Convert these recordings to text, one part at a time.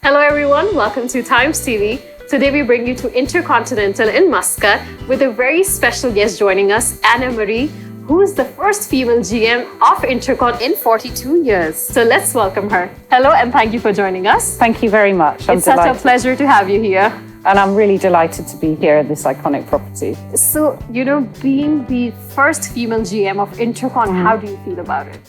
Hello everyone, welcome to Times TV. Today we bring you to InterContinental in Muscat with a very special guest joining us, Anna Marie, who is the first female GM of InterCon in 42 years. So let's welcome her. Hello and thank you for joining us. Thank you very much. It's such a pleasure to have you here. And I'm really delighted to be here at this iconic property. So, being the first female GM of InterCon, how do you feel about it?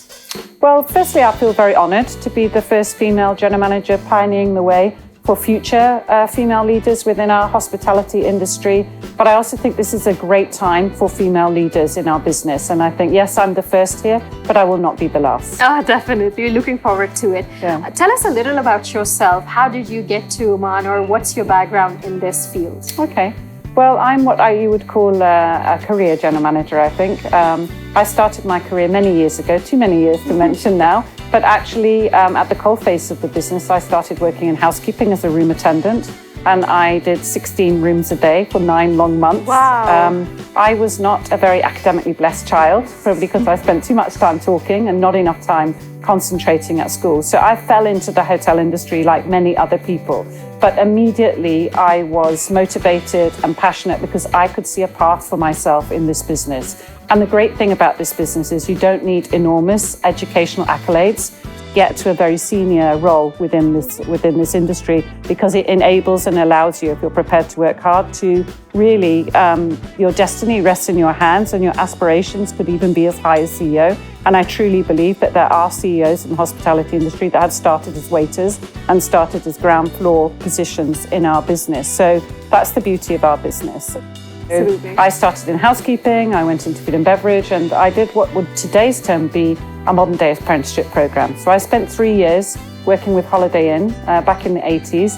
Well, firstly, I feel very honoured to be the first female general manager pioneering the way for future female leaders within our hospitality industry. But I also think this is a great time for female leaders in our business. And I think, yes, I'm the first here, but I will not be the last. Oh, definitely. Looking forward to it. Yeah. Tell us a little about yourself. How did you get to Oman, or what's your background in this field? Okay. Well, I'm what you would call a career general manager, I think. I started my career many years ago, too many years to mention now, but actually at the coalface of the business, I started working in housekeeping as a room attendant, and I did 16 rooms a day for 9 long months. Wow. I was not a very academically blessed child, probably because I spent too much time talking and not enough time concentrating at school. So I fell into the hotel industry like many other people. But immediately I was motivated and passionate because I could see a path for myself in this business. And the great thing about this business is you don't need enormous educational accolades to get to a very senior role within this industry, because it enables and allows you, if you're prepared to work hard, to really, your destiny rests in your hands, and your aspirations could even be as high as CEO. And I truly believe that there are CEOs in the hospitality industry that have started as waiters and started as ground floor positions in our business. So that's the beauty of our business. Absolutely. I started in housekeeping, I went into food and beverage, and I did what would today's term be a modern day apprenticeship program. So I spent 3 years working with Holiday Inn back in the 80s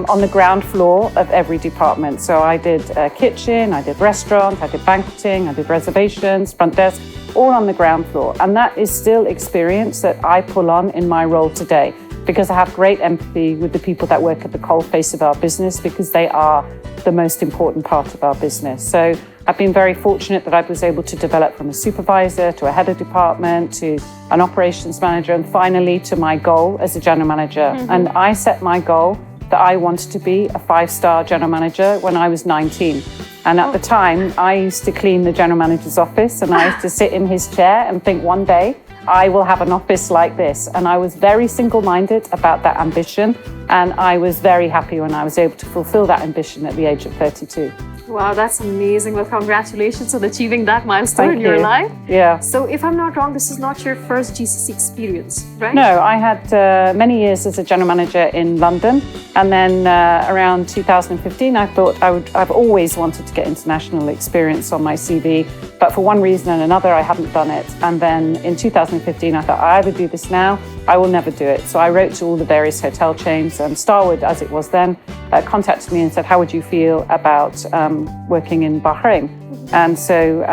on the ground floor of every department. So I did kitchen, I did restaurant, I did banqueting, I did reservations, front desk, all on the ground floor. And that is still experience that I pull on in my role today, because I have great empathy with the people that work at the coalface of our business, because they are the most important part of our business. So I've been very fortunate that I was able to develop from a supervisor to a head of department to an operations manager, and finally to my goal as a general manager. And I set my goal that I wanted to be a 5-star general manager when I was 19. And at the time, I used to clean the general manager's office, and I used to sit in his chair and think, one day I will have an office like this. And I was very single-minded about that ambition. And I was very happy when I was able to fulfill that ambition at the age of 32. Wow, that's amazing. Well, congratulations on achieving that milestone in your life. Yeah. So if I'm not wrong, this is not your first GCC experience, right? No, I had many years as a general manager in London. And then around 2015, I thought I've always wanted to get international experience on my CV. But for one reason and another, I hadn't done it. And then in 2015, I thought, I either do this now, I will never do it. So I wrote to all the various hotel chains, and Starwood, as it was then, contacted me and said, how would you feel about working in Bahrain? And so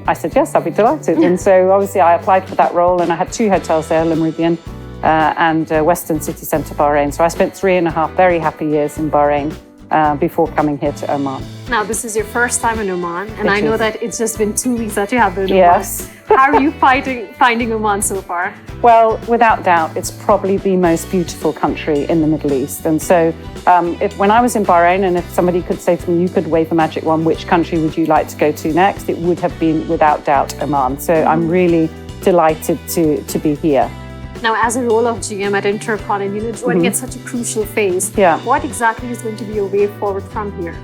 I said, yes, I'd be delighted. And so obviously I applied for that role, and I had 2 hotels there, Le Méridien and Western City Centre Bahrain. So I spent 3.5 very happy years in Bahrain before coming here to Oman. Now, this is your first time in Oman, and I know that it's just been 2 weeks that you have been in Yes. Oman. How are you finding Oman so far? Well, without doubt, it's probably the most beautiful country in the Middle East. And so when I was in Bahrain, and if somebody could say to me, you could wave a magic wand, which country would you like to go to next? It would have been, without doubt, Oman. So I'm really delighted to be here. Now, as a role of GM at InterCon, and joining at such a crucial phase, what exactly is going to be your way forward from here?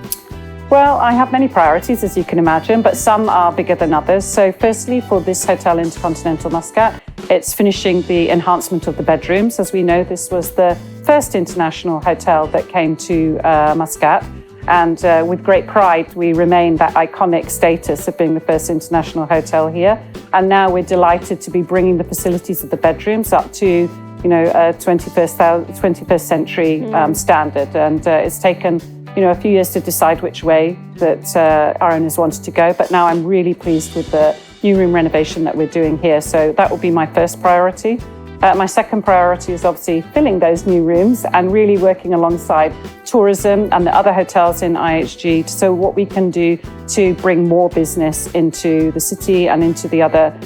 Well, I have many priorities, as you can imagine, but some are bigger than others. So firstly, for this hotel, InterContinental Muscat, it's finishing the enhancement of the bedrooms. As we know, this was the first international hotel that came to Muscat. And with great pride, we remain that iconic status of being the first international hotel here. And now we're delighted to be bringing the facilities of the bedrooms up to, a 21st century standard. And it's taken, a few years to decide which way that our owners wanted to go. But now I'm really pleased with the new room renovation that we're doing here. So that will be my first priority. My second priority is obviously filling those new rooms and really working alongside tourism and the other hotels in IHG. So what we can do to bring more business into the city and into the other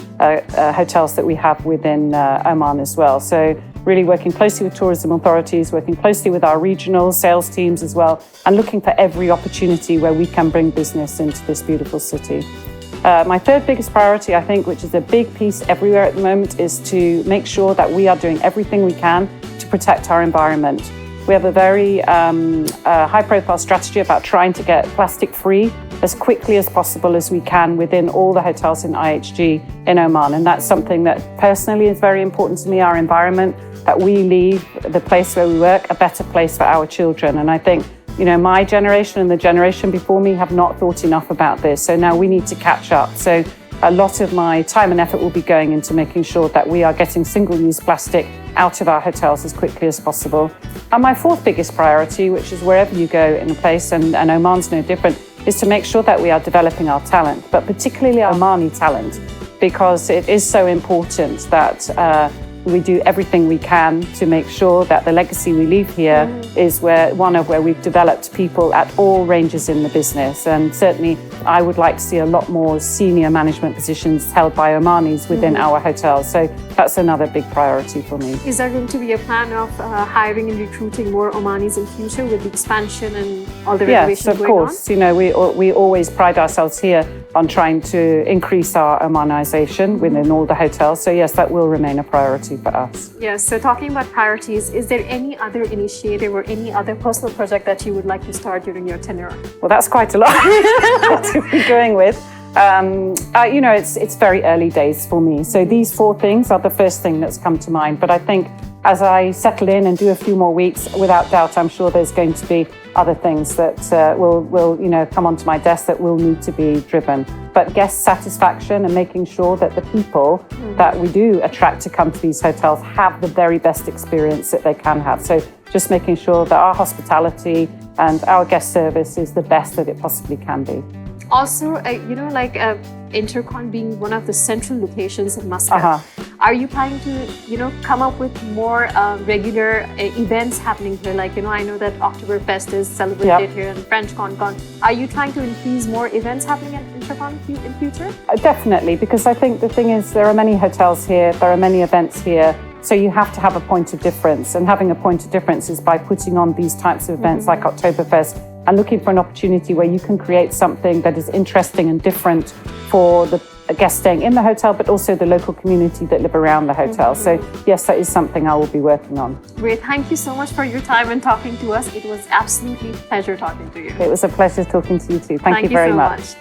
hotels that we have within Oman as well. So really working closely with tourism authorities, working closely with our regional sales teams as well, and looking for every opportunity where we can bring business into this beautiful city. My third biggest priority, I think, which is a big piece everywhere at the moment, is to make sure that we are doing everything we can to protect our environment. We have a very high-profile strategy about trying to get plastic-free as quickly as possible as we can within all the hotels in IHG in Oman. And that's something that personally is very important to me, our environment, that we leave the place where we work a better place for our children. And I think, you know, my generation and the generation before me have not thought enough about this. So now we need to catch up. So a lot of my time and effort will be going into making sure that we are getting single-use plastic out of our hotels as quickly as possible. And my fourth biggest priority, which is wherever you go in a place, and Oman's no different, is to make sure that we are developing our talent, but particularly our Omani talent, because it is so important that we do everything we can to make sure that the legacy we leave here is one of where we've developed people at all ranges in the business. And certainly I would like to see a lot more senior management positions held by Omanis within our hotels. So that's another big priority for me. Is there going to be a plan of hiring and recruiting more Omanis in future with the expansion and all the renovations going on? Yes, of course. You know, we always pride ourselves here on trying to increase our Omanization within all the hotels. So yes, that will remain a priority for us. Yes, so talking about priorities, is there any other initiative or any other personal project that you would like to start during your tenure? Well, that's quite a lot to be going with. You know, it's very early days for me. So these four things are the first thing that's come to mind. But I think as I settle in and do a few more weeks, without doubt, I'm sure there's going to be other things that will you know, come onto my desk that will need to be driven. But guest satisfaction and making sure that the people that we do attract to come to these hotels have the very best experience that they can have. So just making sure that our hospitality and our guest service is the best that it possibly can be. Also, you know, like InterCon being one of the central locations in Muscat, are you planning to, you know, come up with more regular events happening here? Like, you know, I know that Oktoberfest is celebrated here and French Con. Are you trying to increase more events happening at InterCon in future? Definitely, because I think the thing is there are many hotels here, there are many events here. So you have to have a point of difference, and having a point of difference is by putting on these types of events like Oktoberfest and looking for an opportunity where you can create something that is interesting and different for the guests staying in the hotel, but also the local community that live around the hotel. So yes, that is something I will be working on. Great. Thank you so much for your time and talking to us. It was absolutely a pleasure talking to you. It was a pleasure talking to you too. Thank you very much.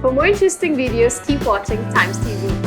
For more interesting videos, keep watching Times TV.